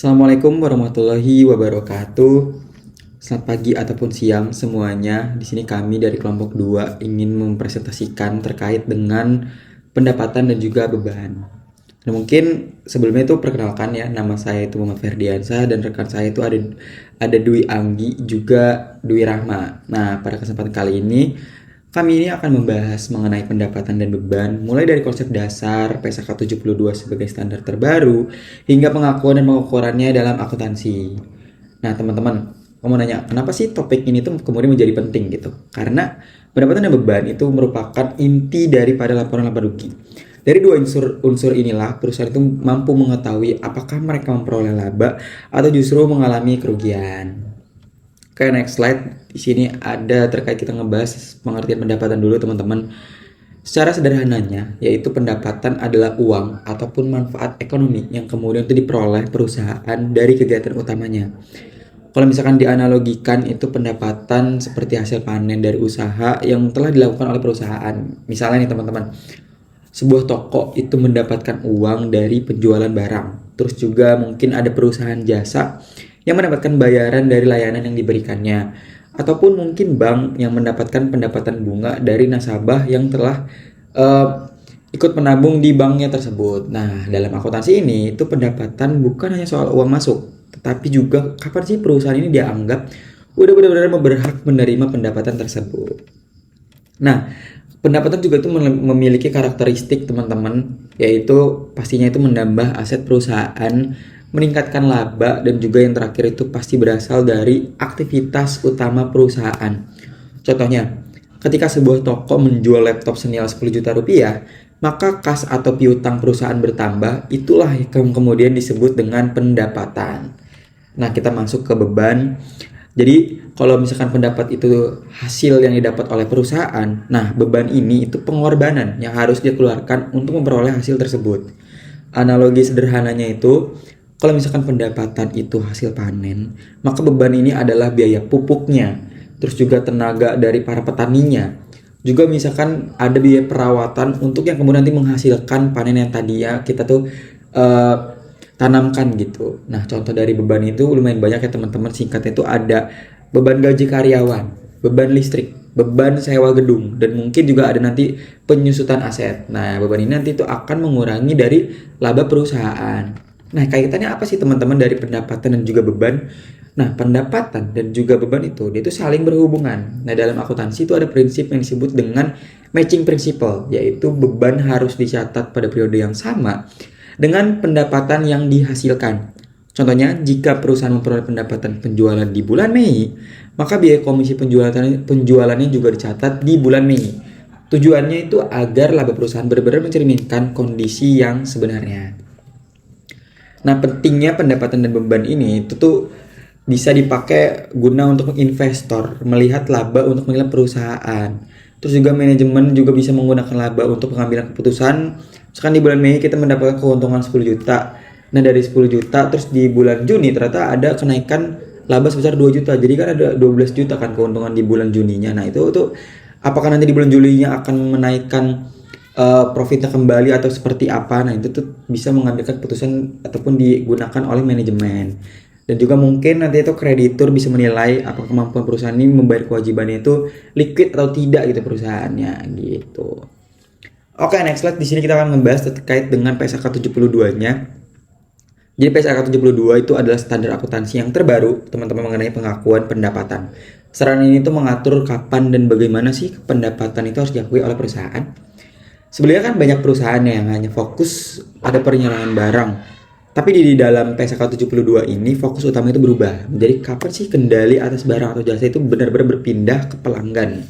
Assalamualaikum warahmatullahi wabarakatuh. Selamat pagi ataupun siang semuanya. Di sini kami dari kelompok 2 ingin mempresentasikan terkait dengan pendapatan dan juga beban. Nah, mungkin sebelumnya itu perkenalkan ya, nama saya itu Muhammad Ferdiansyah dan rekan saya itu ada Dwi Anggi juga Dwi Rahma. Nah, pada kesempatan kali ini kami ini akan membahas mengenai pendapatan dan beban, mulai dari konsep dasar PSAK 72 sebagai standar terbaru, hingga pengakuan dan pengukurannya dalam akuntansi. Nah, teman-teman, kamu nanya, kenapa sih topik ini tuh kemudian menjadi penting gitu? Karena pendapatan dan beban itu merupakan inti daripada laporan laba rugi. Dari dua unsur inilah, perusahaan itu mampu mengetahui apakah mereka memperoleh laba atau justru mengalami kerugian. Oke, next slide. Di sini ada terkait kita ngebahas pengertian pendapatan dulu, teman-teman. Secara sederhananya, yaitu pendapatan adalah uang ataupun manfaat ekonomi yang kemudian itu diperoleh perusahaan dari kegiatan utamanya. Kalau misalkan dianalogikan, itu pendapatan seperti hasil panen dari usaha yang telah dilakukan oleh perusahaan. Misalnya nih teman-teman, sebuah toko itu mendapatkan uang dari penjualan barang. Terus juga mungkin ada perusahaan jasa yang mendapatkan bayaran dari layanan yang diberikannya, ataupun mungkin bank yang mendapatkan pendapatan bunga dari nasabah yang telah ikut menabung di banknya tersebut. Nah, dalam akuntansi ini itu pendapatan bukan hanya soal uang masuk, tetapi juga kapan sih perusahaan ini dianggap udah benar-benar berhak menerima pendapatan tersebut. Nah, pendapatan juga itu memiliki karakteristik teman-teman, yaitu pastinya itu menambah aset perusahaan, meningkatkan laba, dan juga yang terakhir itu pasti berasal dari aktivitas utama perusahaan. Contohnya, ketika sebuah toko menjual laptop senilai 10 juta rupiah, maka kas atau piutang perusahaan bertambah, itulah yang kemudian disebut dengan pendapatan. Nah, kita masuk ke beban. Jadi, kalau misalkan pendapat itu hasil yang didapat oleh perusahaan, nah beban ini itu pengorbanan yang harus dia keluarkan untuk memperoleh hasil tersebut. Analogi sederhananya itu, kalau misalkan pendapatan itu hasil panen, maka beban ini adalah biaya pupuknya, terus juga tenaga dari para petaninya. Juga misalkan ada biaya perawatan untuk yang kemudian nanti menghasilkan panen yang tadi ya kita tuh tanamkan gitu. Nah, contoh dari beban itu lumayan banyak ya teman-teman. Singkatnya itu ada beban gaji karyawan, beban listrik, beban sewa gedung, dan mungkin juga ada nanti penyusutan aset. Nah, beban ini nanti itu akan mengurangi dari laba perusahaan. Nah, kaitannya apa sih teman-teman dari pendapatan dan juga beban? Nah, pendapatan dan juga beban itu dia itu saling berhubungan. Nah, dalam akuntansi itu ada prinsip yang disebut dengan matching principle, yaitu beban harus dicatat pada periode yang sama dengan pendapatan yang dihasilkan. Contohnya, jika perusahaan memperoleh pendapatan penjualan di bulan Mei, maka biaya komisi penjualannya juga dicatat di bulan Mei. Tujuannya itu agar laba perusahaan benar-benar mencerminkan kondisi yang sebenarnya. Nah, pentingnya pendapatan dan beban ini itu tuh bisa dipakai guna untuk investor melihat laba untuk menilai perusahaan. Terus juga manajemen juga bisa menggunakan laba untuk pengambilan keputusan. Misalkan di bulan Mei kita mendapatkan keuntungan 10 juta. Nah, dari 10 juta terus di bulan Juni ternyata ada kenaikan laba sebesar 2 juta. Jadi kan ada 12 juta kan keuntungan di bulan Juninya. Nah, itu tuh apakah nanti di bulan Julinya akan menaikkan profitnya kembali atau seperti apa? Nah, itu tuh bisa mengambilkan keputusan ataupun digunakan oleh manajemen. Dan juga mungkin nanti itu kreditur bisa menilai apakah kemampuan perusahaan ini membayar kewajibannya itu liquid atau tidak gitu perusahaannya gitu. Oke, next slide. Di sini kita akan membahas terkait dengan PSAK 72-nya. Jadi PSAK 72 itu adalah standar akuntansi yang terbaru teman-teman mengenai pengakuan pendapatan. Saran ini tuh mengatur kapan dan bagaimana sih pendapatan itu harus diakui oleh perusahaan. Sebenarnya kan banyak perusahaan yang hanya fokus pada penyerahan barang. Tapi di dalam PSAK 72 ini fokus utama itu berubah. Jadi kapan sih kendali atas barang atau jasa itu benar-benar berpindah ke pelanggan.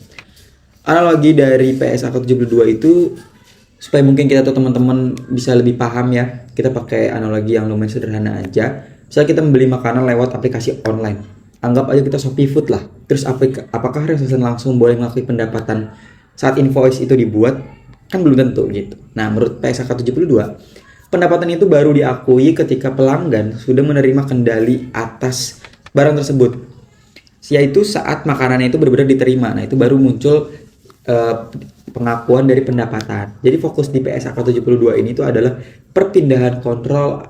Analogi dari PSAK 72 itu supaya mungkin kita tuh teman-teman bisa lebih paham ya. Kita pakai analogi yang lumayan sederhana aja. Misalnya kita membeli makanan lewat aplikasi online. Anggap aja kita Shopee Food lah. Terus apakah reseller langsung boleh mengakui pendapatan saat invoice itu dibuat? Kan belum tentu gitu. Nah, menurut PSAK 72, pendapatan itu baru diakui ketika pelanggan sudah menerima kendali atas barang tersebut. Yaitu saat makanannya itu benar-benar diterima. Nah, itu baru muncul pengakuan dari pendapatan. Jadi fokus di PSAK 72 ini tuh adalah perpindahan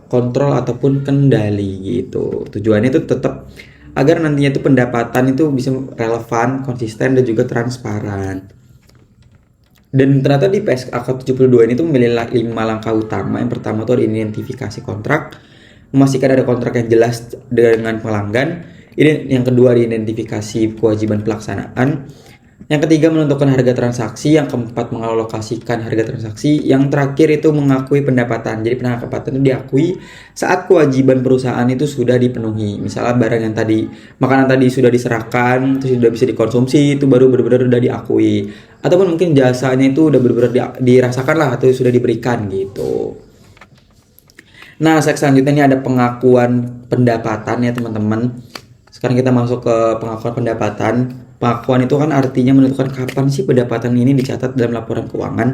kontrol ataupun kendali gitu. Tujuannya itu tetap agar nantinya itu pendapatan itu bisa relevan, konsisten dan juga transparan. Dan ternyata di PSAK 72 ini tuh memilih 5 langkah utama. Yang pertama tuh ada identifikasi kontrak, memastikan ada kontrak yang jelas dengan pelanggan. Ini yang kedua, ada identifikasi kewajiban pelaksanaan. Yang ketiga, menentukan harga transaksi. Yang keempat, mengalokasikan harga transaksi. Yang terakhir itu mengakui pendapatan. Jadi pendapatan itu diakui saat kewajiban perusahaan itu sudah dipenuhi. Misalnya barang yang tadi, makanan tadi sudah diserahkan, terus sudah bisa dikonsumsi, itu baru benar-benar sudah diakui. Ataupun mungkin jasanya itu udah benar-benar dirasakan lah atau sudah diberikan gitu. Nah, selanjutnya ini ada pengakuan pendapatan ya teman-teman. Sekarang kita masuk ke pengakuan pendapatan. Pengakuan itu kan artinya menentukan kapan sih pendapatan ini dicatat dalam laporan keuangan.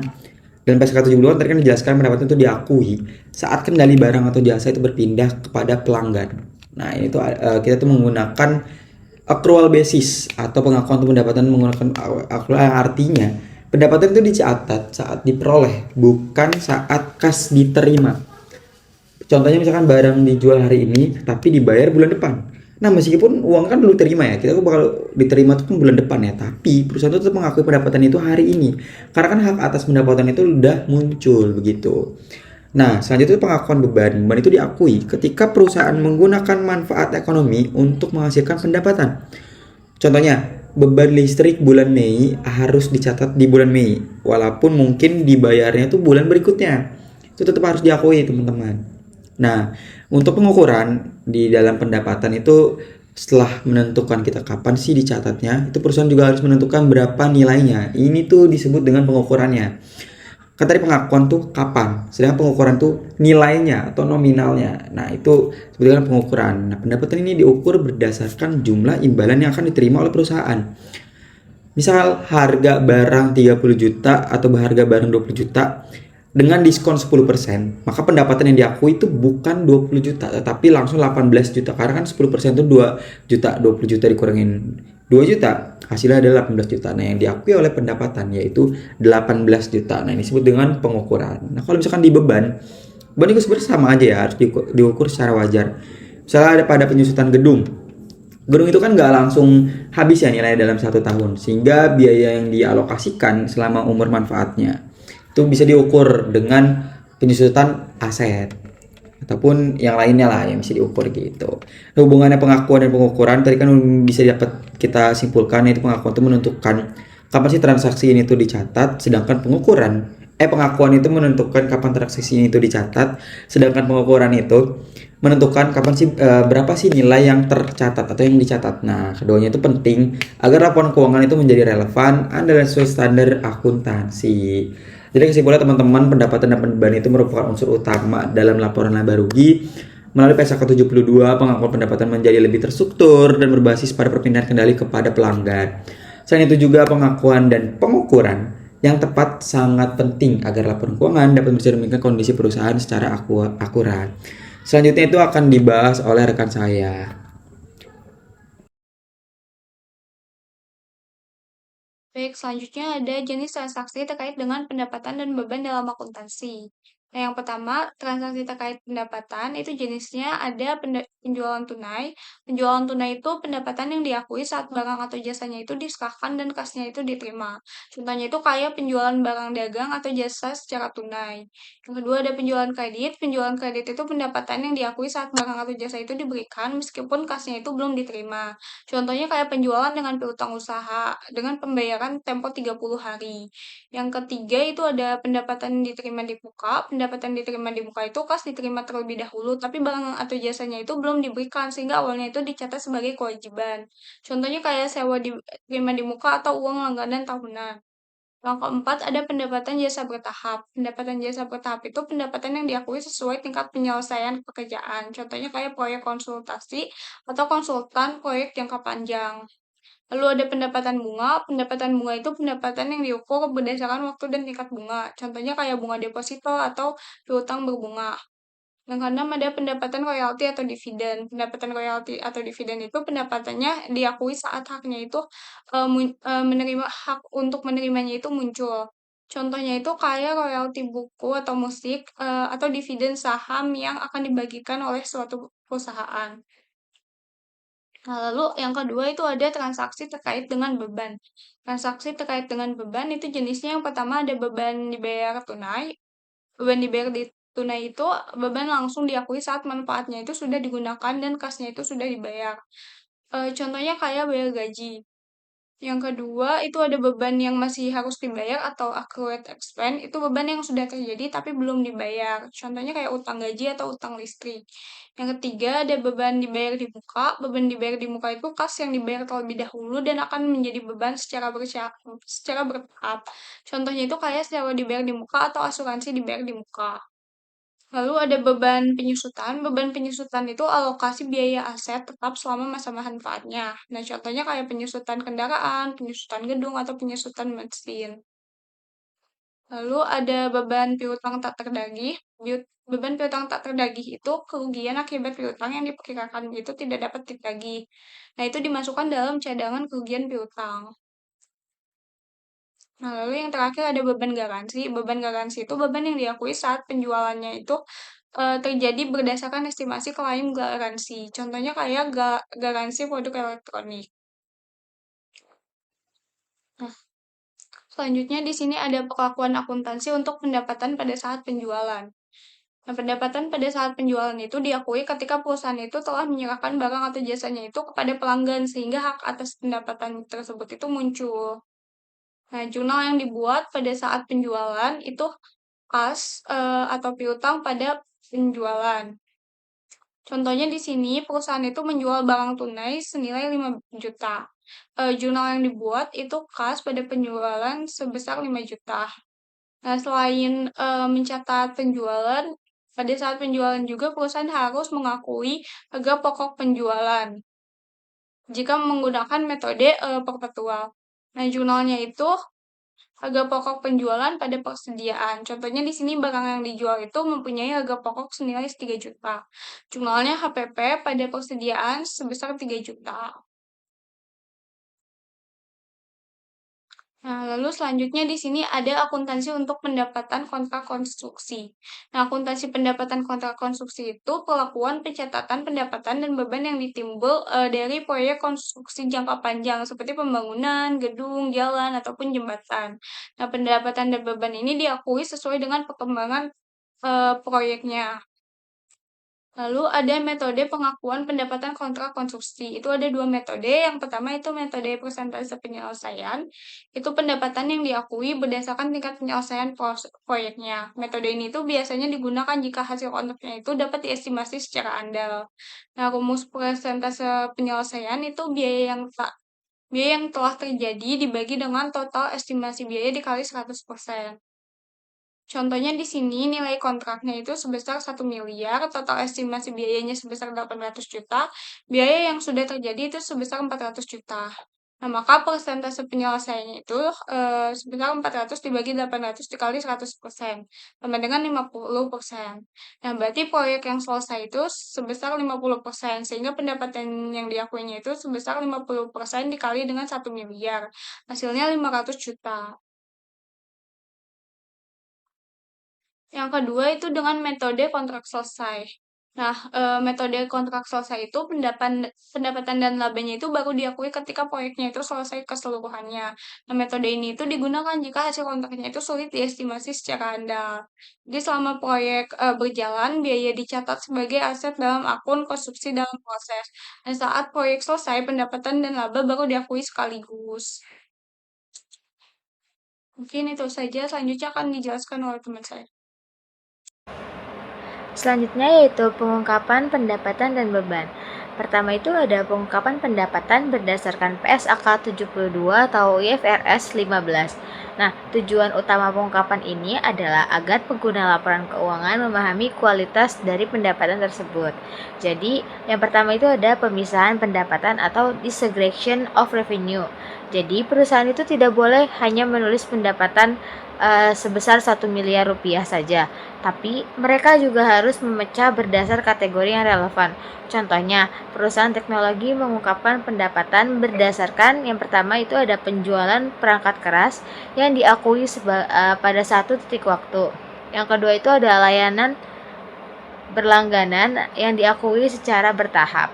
Dan PSK 72 tadi kan dijelaskan pendapatan itu diakui saat kendali barang atau jasa itu berpindah kepada pelanggan. Nah, ini tuh kita tuh menggunakan accrual basis atau pengakuan untuk pendapatan menggunakan accrual yang artinya pendapatan itu dicatat saat diperoleh, bukan saat kas diterima. Contohnya misalkan barang dijual hari ini tapi dibayar bulan depan. Nah, meskipun uang kan belum terima ya, kita tuh bakal diterima tuh kan bulan depan ya, tapi perusahaan itu tetap mengakui pendapatan itu hari ini. Karena kan hak atas pendapatan itu udah muncul begitu. Nah, selanjutnya pengakuan beban. Beban itu diakui ketika perusahaan menggunakan manfaat ekonomi untuk menghasilkan pendapatan. Contohnya, beban listrik bulan Mei harus dicatat di bulan Mei, walaupun mungkin dibayarnya tuh bulan berikutnya. Itu tetap harus diakui, teman-teman. Nah, untuk pengukuran di dalam pendapatan itu setelah menentukan kita kapan sih dicatatnya, itu perusahaan juga harus menentukan berapa nilainya. Ini tuh disebut dengan pengukurannya. Kan tadi pengakuan tuh kapan, sedangkan pengukuran tuh nilainya atau nominalnya. Nah, itu disebut dengan pengukuran. Nah, pendapatan ini diukur berdasarkan jumlah imbalan yang akan diterima oleh perusahaan. Misal harga barang 30 juta atau harga barang 20 juta dengan diskon 10%, maka pendapatan yang diakui itu bukan 20 juta tetapi langsung 18 juta karena kan 10% itu 2 juta, 20 juta dikurangin 2 juta, hasilnya adalah 18 juta. Nah, yang diakui oleh pendapatan yaitu 18 juta. Nah, ini disebut dengan pengukuran. Nah, kalau misalkan di beban itu sebenarnya sama aja ya, harus diukur secara wajar. Misalnya ada pada penyusutan gedung. Gedung itu kan nggak langsung habis ya nilainya dalam 1 tahun, sehingga biaya yang dialokasikan selama umur manfaatnya itu bisa diukur dengan penyusutan aset ataupun yang lainnya lah yang bisa diukur gitu. Nah, hubungannya pengakuan dan pengukuran tadi kan bisa dapat kita simpulkan, yaitu pengakuan itu menentukan kapan sih transaksi ini tuh dicatat, sedangkan pengakuan itu menentukan kapan transaksi ini tuh dicatat, sedangkan pengukuran itu menentukan kapan sih berapa sih nilai yang tercatat atau yang dicatat. Nah, keduanya itu penting agar laporan keuangan itu menjadi relevan dan sesuai standar akuntansi. Jadi kesimpulannya teman-teman, pendapatan dan beban itu merupakan unsur utama dalam laporan laba rugi. Melalui PSAK 72, pengakuan pendapatan menjadi lebih terstruktur dan berbasis pada perpindahan kendali kepada pelanggan. Selain itu juga pengakuan dan pengukuran yang tepat sangat penting agar laporan keuangan dapat mencerminkan kondisi perusahaan secara akurat. Selanjutnya itu akan dibahas oleh rekan saya. Baik, selanjutnya ada jenis transaksi terkait dengan pendapatan dan beban dalam akuntansi. Nah, yang pertama, transaksi terkait pendapatan itu jenisnya ada penjualan tunai. Penjualan tunai itu pendapatan yang diakui saat barang atau jasanya itu disahkan dan kasnya itu diterima. Contohnya itu kayak penjualan barang dagang atau jasa secara tunai. Yang kedua ada penjualan kredit. Penjualan kredit itu pendapatan yang diakui saat barang atau jasa itu diberikan meskipun kasnya itu belum diterima. Contohnya kayak penjualan dengan piutang usaha dengan pembayaran tempo 30 hari. Yang ketiga itu ada pendapatan diterima di muka. Pendapatan diterima di muka itu kas diterima terlebih dahulu, tapi barang atau jasanya itu belum diberikan sehingga awalnya itu dicatat sebagai kewajiban. Contohnya kayak sewa diterima di muka atau uang langganan tahunan. Yang keempat ada pendapatan jasa bertahap. Pendapatan jasa bertahap itu pendapatan yang diakui sesuai tingkat penyelesaian pekerjaan. Contohnya kayak proyek konsultasi atau konsultan proyek jangka panjang. Lalu ada pendapatan bunga. Pendapatan bunga itu pendapatan yang diukur berdasarkan waktu dan tingkat bunga. Contohnya kayak bunga deposito atau piutang berbunga. Yang keenam ada pendapatan royalti atau dividen. Pendapatan royalti atau dividen itu pendapatannya diakui saat haknya itu menerima hak untuk menerimanya itu muncul. Contohnya itu kayak royalti buku atau musik, atau dividen saham yang akan dibagikan oleh suatu perusahaan. Nah, lalu yang kedua itu ada transaksi terkait dengan beban. Transaksi terkait dengan beban itu jenisnya yang pertama ada beban dibayar tunai. Beban dibayar di tunai itu beban langsung diakui saat manfaatnya itu sudah digunakan dan kasnya itu sudah dibayar. Contohnya kayak bayar gaji. Yang kedua, itu ada beban yang masih harus dibayar atau accrued expense, itu beban yang sudah terjadi tapi belum dibayar. Contohnya kayak utang gaji atau utang listrik. Yang ketiga, ada beban dibayar di muka. Beban dibayar di muka itu kas yang dibayar terlebih dahulu dan akan menjadi beban secara bertahap. Contohnya itu kayak sewa dibayar di muka atau asuransi dibayar di muka. Lalu ada beban penyusutan. Beban penyusutan itu alokasi biaya aset tetap selama masa manfaatnya. Nah, contohnya kayak penyusutan kendaraan, penyusutan gedung, atau penyusutan mesin. Lalu ada beban piutang tak terdagih. Beban piutang tak terdagih itu kerugian akibat piutang yang diperkirakan itu tidak dapat ditagih. Nah, itu dimasukkan dalam cadangan kerugian piutang. Nah, lalu yang terakhir ada beban garansi. Beban garansi itu beban yang diakui saat penjualannya itu terjadi berdasarkan estimasi klaim garansi. Contohnya kayak garansi produk elektronik. Nah, selanjutnya di sini ada perlakuan akuntansi untuk pendapatan pada saat penjualan. Nah, pendapatan pada saat penjualan itu diakui ketika perusahaan itu telah menyerahkan barang atau jasanya itu kepada pelanggan sehingga hak atas pendapatan tersebut itu muncul. Nah, jurnal yang dibuat pada saat penjualan itu kas atau piutang pada penjualan. Contohnya di sini perusahaan itu menjual barang tunai senilai 5 juta. Jurnal yang dibuat itu kas pada penjualan sebesar 5 juta. Nah, selain mencatat penjualan, pada saat penjualan juga perusahaan harus mengakui harga pokok penjualan jika menggunakan metode perpetual. Nah, jurnalnya itu harga pokok penjualan pada persediaan. Contohnya di sini barang yang dijual itu mempunyai harga pokok senilai 3 juta. Jumlahnya HPP pada persediaan sebesar 3 juta. Nah, lalu selanjutnya di sini ada akuntansi untuk pendapatan kontrak konstruksi. Nah, akuntansi pendapatan kontrak konstruksi itu pelakuan pencatatan pendapatan dan beban yang ditimbul dari proyek konstruksi jangka panjang seperti pembangunan, gedung, jalan, ataupun jembatan. Nah, pendapatan dan beban ini diakui sesuai dengan perkembangan proyeknya. Lalu ada metode pengakuan pendapatan kontrak konstruksi. Itu ada dua metode. Yang pertama itu metode persentase penyelesaian. Itu pendapatan yang diakui berdasarkan tingkat penyelesaian proyeknya. Metode ini tuh biasanya digunakan jika hasil kontraknya itu dapat diestimasi secara andal. Nah, rumus persentase penyelesaian itu biaya yang telah terjadi dibagi dengan total estimasi biaya dikali 100%. Contohnya di sini nilai kontraknya itu sebesar 1 miliar, total estimasi biayanya sebesar 800 juta, biaya yang sudah terjadi itu sebesar 400 juta. Nah, maka persentase penyelesaiannya itu sebesar 400 dibagi 800 dikali 100%, sama dengan 50%. Nah, berarti proyek yang selesai itu sebesar 50%, sehingga pendapatan yang diakuinya itu sebesar 50% dikali dengan 1 miliar. Hasilnya 500 juta. Yang kedua itu dengan metode kontrak selesai. Nah, metode kontrak selesai itu pendapatan dan labanya itu baru diakui ketika proyeknya itu selesai keseluruhannya. Nah, metode ini itu digunakan jika hasil kontraknya itu sulit diestimasi secara andal. Jadi selama proyek berjalan, biaya dicatat sebagai aset dalam akun konstruksi dalam proses. Dan saat proyek selesai, pendapatan dan laba baru diakui sekaligus. Mungkin itu saja, selanjutnya akan dijelaskan oleh teman saya. Selanjutnya yaitu pengungkapan pendapatan dan beban. Pertama itu ada pengungkapan pendapatan berdasarkan PSAK 72 atau IFRS 15. Nah, tujuan utama pengungkapan ini adalah agar pengguna laporan keuangan memahami kualitas dari pendapatan tersebut. Jadi, yang pertama itu ada pemisahan pendapatan atau disaggregation of revenue. Jadi, perusahaan itu tidak boleh hanya menulis pendapatan sebesar 1 miliar rupiah saja, tapi mereka juga harus memecah berdasar kategori yang relevan. Contohnya, perusahaan teknologi mengungkapkan pendapatan berdasarkan yang pertama itu ada penjualan perangkat keras yang diakui pada satu titik waktu. Yang kedua itu ada layanan berlangganan yang diakui secara bertahap.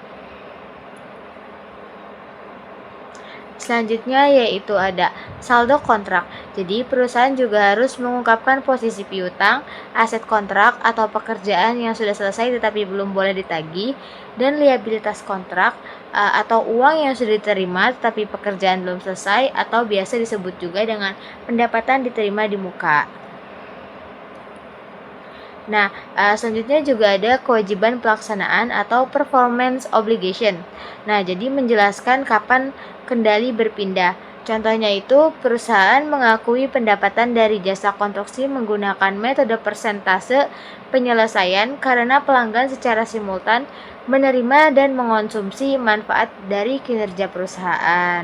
Selanjutnya yaitu ada saldo kontrak. Jadi perusahaan juga harus mengungkapkan posisi piutang, aset kontrak atau pekerjaan yang sudah selesai tetapi belum boleh ditagih, dan liabilitas kontrak atau uang yang sudah diterima tetapi pekerjaan belum selesai atau biasa disebut juga dengan pendapatan diterima di muka. Nah, selanjutnya juga ada kewajiban pelaksanaan atau performance obligation. Nah, jadi menjelaskan kapan kendali berpindah. Contohnya itu, perusahaan mengakui pendapatan dari jasa konstruksi menggunakan metode persentase penyelesaian karena pelanggan secara simultan menerima dan mengonsumsi manfaat dari kinerja perusahaan.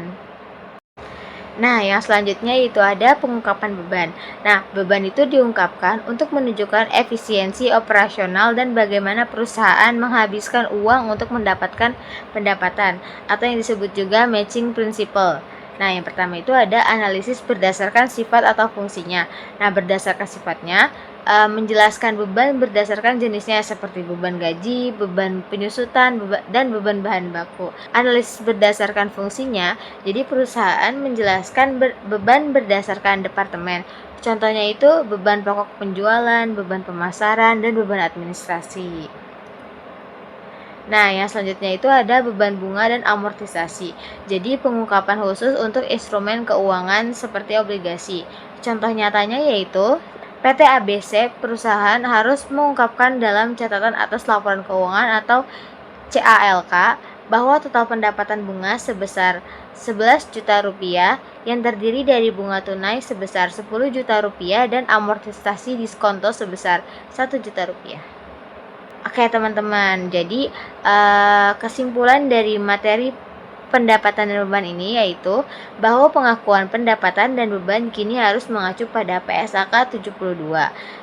Nah, yang selanjutnya itu ada pengungkapan beban. Nah, beban itu diungkapkan untuk menunjukkan efisiensi operasional dan bagaimana perusahaan menghabiskan uang untuk mendapatkan pendapatan, atau yang disebut juga matching principle. Nah, yang pertama itu ada analisis berdasarkan sifat atau fungsinya. Nah, berdasarkan sifatnya, menjelaskan beban berdasarkan jenisnya seperti beban gaji, beban penyusutan, dan beban bahan baku. Analisis berdasarkan fungsinya, jadi perusahaan menjelaskan beban berdasarkan departemen. Contohnya itu beban pokok penjualan, beban pemasaran, dan beban administrasi. Nah, yang selanjutnya itu ada beban bunga dan amortisasi. Jadi pengungkapan khusus untuk instrumen keuangan seperti obligasi. Contoh nyatanya yaitu PT ABC perusahaan harus mengungkapkan dalam catatan atas laporan keuangan atau CALK bahwa total pendapatan bunga sebesar 11 juta rupiah yang terdiri dari bunga tunai sebesar 10 juta rupiah dan amortisasi diskonto sebesar 1 juta rupiah. Oke teman-teman, jadi kesimpulan dari materi pendapatan dan beban ini yaitu bahwa pengakuan pendapatan dan beban kini harus mengacu pada PSAK 72,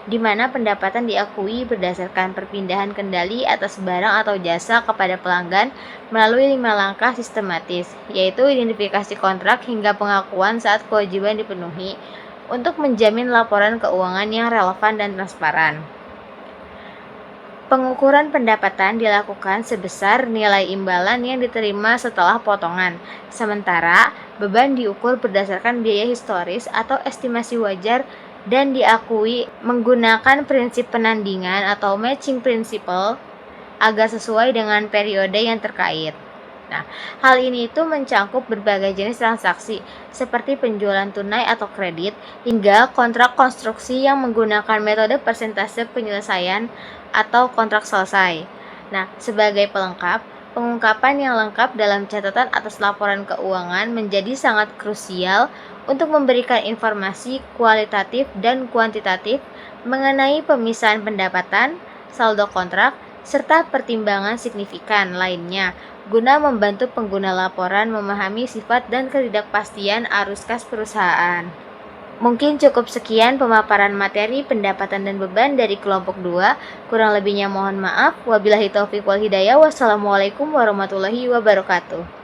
di mana pendapatan diakui berdasarkan perpindahan kendali atas barang atau jasa kepada pelanggan melalui 5 langkah sistematis, yaitu identifikasi kontrak hingga pengakuan saat kewajiban dipenuhi untuk menjamin laporan keuangan yang relevan dan transparan. Pengukuran pendapatan dilakukan sebesar nilai imbalan yang diterima setelah potongan, sementara beban diukur berdasarkan biaya historis atau estimasi wajar dan diakui menggunakan prinsip penandingan atau matching principle agar sesuai dengan periode yang terkait. Nah, hal ini itu mencangkup berbagai jenis transaksi seperti penjualan tunai atau kredit hingga kontrak konstruksi yang menggunakan metode persentase penyelesaian atau kontrak selesai. Nah, sebagai pelengkap, pengungkapan yang lengkap dalam catatan atas laporan keuangan menjadi sangat krusial untuk memberikan informasi kualitatif dan kuantitatif mengenai pemisahan pendapatan, saldo kontrak, serta pertimbangan signifikan lainnya guna membantu pengguna laporan memahami sifat dan ketidakpastian arus kas perusahaan. Mungkin cukup sekian pemaparan materi pendapatan dan beban dari kelompok 2. Kurang lebihnya mohon maaf. Wabillahi taufiq wal hidayah. Wassalamualaikum warahmatullahi wabarakatuh.